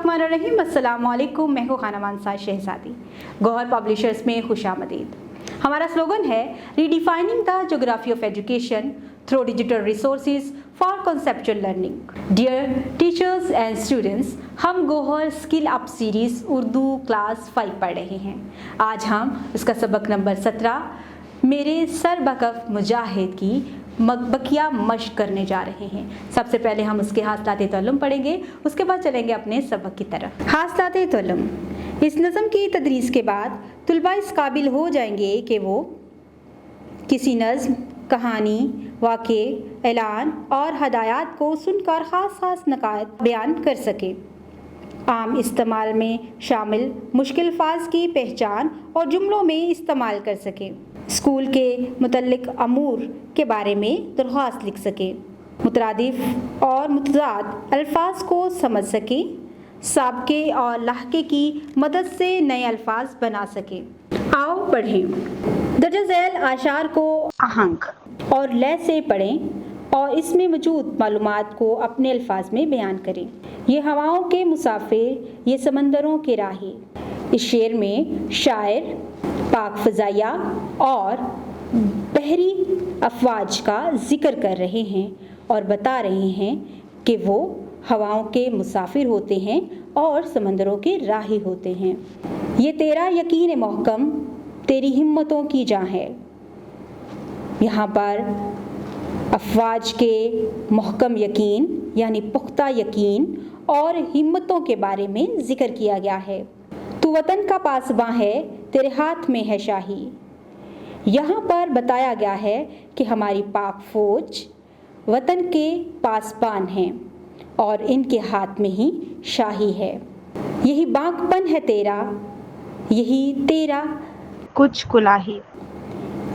बिस्मिल्लाहिर्रहमानिर्रहीम। अस्सलाम वालेकुम। मैं हूँ खाना मानसा शहजादी। गौहर पब्लिशर्स में खुशामदीद। हमारा स्लोगन है redefining the geography of education through digital resources for conceptual learning. Dear teachers and students, हम Gauhar skill up series Urdu class 5 पढ़ रहे हैं। आज हम उसका सबक नंबर 17 मेरे सर बकफ मुजाहिद की बकिया मश्क करने जा रहे हैं। सबसे पहले हम उसके हासलाते तअल्लुम पढ़ेंगे, उसके बाद चलेंगे अपने सबक की तरफ। हासलाते तअल्लुम। इस नज़म की तदरीस के बाद तुलबा इस काबिल हो जाएंगे कि वो किसी नज़्म, कहानी, वाक़े, ऐलान और हदायत को सुनकर ख़ास नकात बयान कर सके। आम इस्तेमाल में शामिल मुश्किल अल्फाज की पहचान और जुमलों में इस्तेमाल कर सके। स्कूल के मुतल्लिक अमूर के बारे में दरख्वास्त लिख सके। मुतरादिफ और मुतज़ाद अल्फाज को समझ सके। साबके और लाहके की मदद से नए अल्फाज बना सके। आओ पढ़ें। दर्जा झैल आशार को आहंग और लय से पढ़ें और इसमें मौजूद मालूमात को अपने अल्फाज में बयान करें। ये हवाओं के मुसाफिर, ये समंदरों के राही। इस शेर में शायर पाक फ़ज़ाइया और बहरी अफवाज का जिक्र कर रहे हैं और बता रहे हैं कि वो हवाओं के मुसाफिर होते हैं और समंदरों के राही होते हैं। ये तेरा यकीन मोहकम तेरी हिम्मतों की जान है। यहाँ पर अफवाज के मोहकम यकीन यानी पुख्ता यकीन और हिम्मतों के बारे में जिक्र किया गया है। तू वतन का पासबां है, तेरे हाथ में है शाही। यहाँ पर बताया गया है कि हमारी पाक फ़ौज वतन के पासबान हैं और इनके हाथ में ही शाही है। यही बांकपन है तेरा, यही तेरा कुछ कुलाही।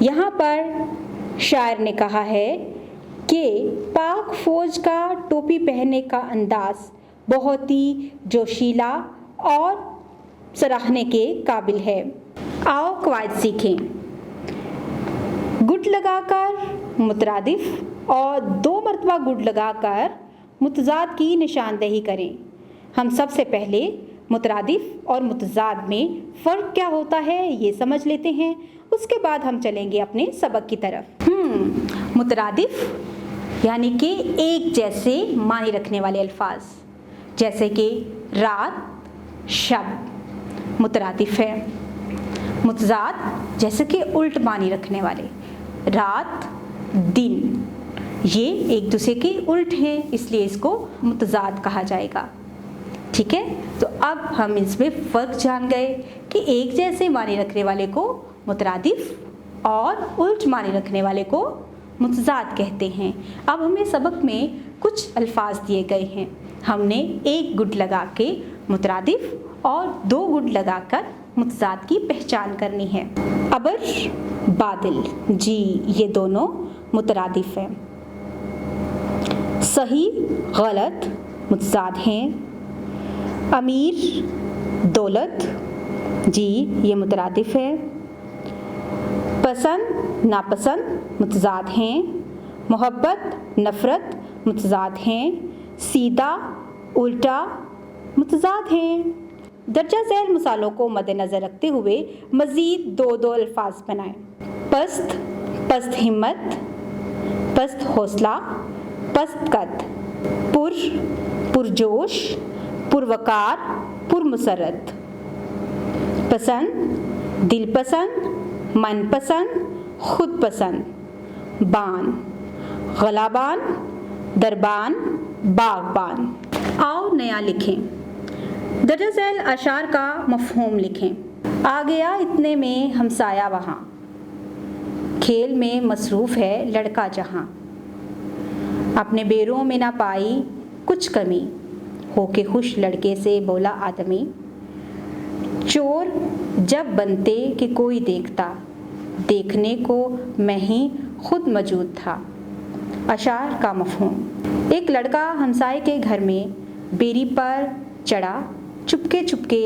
यहाँ पर शायर ने कहा है कि पाक फ़ौज का टोपी पहनने का अंदाज़ बहुत ही जोशीला और सराहने के काबिल है। आओ कवायद सीखें। गुड लगाकर मुतरादिफ और 2 मरतबा गुड लगाकर मुतज़ाद की निशानदेही करें। हम सबसे पहले मुतरादिफ और मुतज़ाद में फ़र्क क्या होता है ये समझ लेते हैं, उसके बाद हम चलेंगे अपने सबक की तरफ। मुतरादिफ यानी कि एक जैसे मानी रखने वाले अल्फाज, जैसे कि रात, शब मुतरादिफ है। मुतज़ाद जैसे कि उल्ट मानी रखने वाले, रात, दिन, ये एक दूसरे के उल्ट हैं, इसलिए इसको मुतज़ाद कहा जाएगा। ठीक है, तो अब हम इसमें फ़र्क जान गए कि एक जैसे मानी रखने वाले को मुतरादिफ और उल्ट मानी रखने वाले को मुतज़ाद कहते हैं। अब हमें सबक में कुछ अल्फाज दिए गए हैं। हमने एक गुड लगा के मुतरादिफ और 2 गुड लगाकर मुतज़ाद की पहचान करनी है। अबर, बादल, जी ये दोनों मुतरादिफ हैं। सही, गलत मुतज़ाद हैं। अमीर, दौलत, जी ये मुतरादिफ है। पसंद, नापसंद मुतज़ाद हैं। मोहब्बत, नफ़रत मुतज़ाद हैं। सीधा, उल्टा मुतज़ाद हैं। दर्जा झैल मिसालों को मद्देनज़र रखते हुए मज़ीद 2 अल्फाज बनाएं। पस्त, पस्त हिम्मत, पस्त हौसला, पस्त कद। पुर, पुरजोश, पुरवकार, पुरमसरत। पसंद, दिल पसंद, मन पसंद, खुद पसंद। बान, गलाबान, दरबान, बागबान। आओ नया लिखें। दर्जा झैल अशार का मफ़हूम लिखें। आ गया इतने में हमसाया वहाँ, खेल में मसरूफ़ है लड़का जहाँ। अपने बेरों में ना पाई कुछ कमी, होके खुश लड़के से बोला आदमी। चोर जब बनते कि कोई देखता, देखने को मैं ही खुद मौजूद था। अशार का मफ़हूम। एक लड़का हमसाये के घर में बेरी पर चढ़ा, चुपके चुपके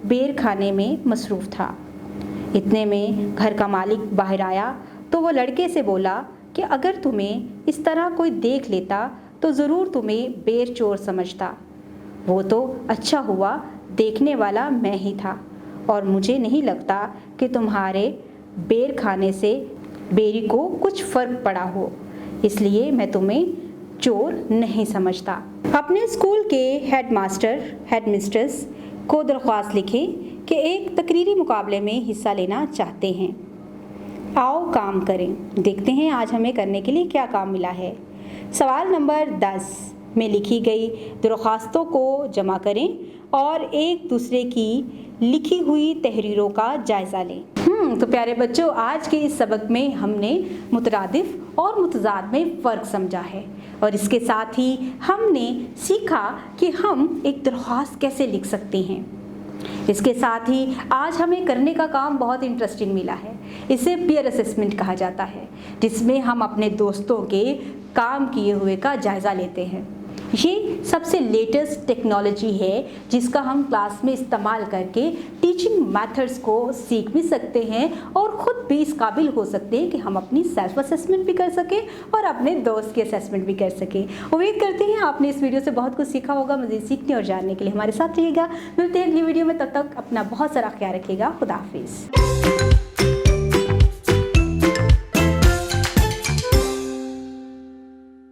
बेर खाने में मसरूफ़ था। इतने में घर का मालिक बाहर आया तो वो लड़के से बोला कि अगर तुम्हें इस तरह कोई देख लेता तो ज़रूर तुम्हें बेर चोर समझता। वो तो अच्छा हुआ देखने वाला मैं ही था, और मुझे नहीं लगता कि तुम्हारे बेर खाने से बेरी को कुछ फ़र्क पड़ा हो, इसलिए मैं तुम्हें चोर नहीं समझता। अपने स्कूल के हेडमास्टर हेडमिस्ट्रेस को दरख्वास्त लिखें कि एक तकरीरी मुकाबले में हिस्सा लेना चाहते हैं। आओ काम करें, देखते हैं आज हमें करने के लिए क्या काम मिला है। सवाल नंबर 10 में लिखी गई दरख्वास्तों को जमा करें और एक दूसरे की लिखी हुई तहरीरों का जायज़ा लें। तो प्यारे बच्चों, आज के इस सबक में हमने मुतरादिफ और मुतज़ाद में फ़र्क समझा है, और इसके साथ ही हमने सीखा कि हम एक दरख्वास्त कैसे लिख सकते हैं। इसके साथ ही आज हमें करने का काम बहुत इंटरेस्टिंग मिला है। इसे पीयर असेसमेंट कहा जाता है, जिसमें हम अपने दोस्तों के काम किए हुए का जायज़ा लेते हैं। ये सबसे लेटेस्ट टेक्नोलॉजी है जिसका हम क्लास में इस्तेमाल करके टीचिंग मेथड्स को सीख भी सकते हैं और ख़ुद भी इस काबिल हो सकते हैं कि हम अपनी सेल्फ असेसमेंट भी कर सकें और अपने दोस्त की असेसमेंट भी कर सकें। उम्मीद करते हैं आपने इस वीडियो से बहुत कुछ सीखा होगा। मज़ीद सीखने और जानने के लिए हमारे साथ रहिएगा। मिलते हैं अगली वीडियो में, तब तक अपना बहुत सारा ख्याल रखिएगा। खुदा हाफिज़।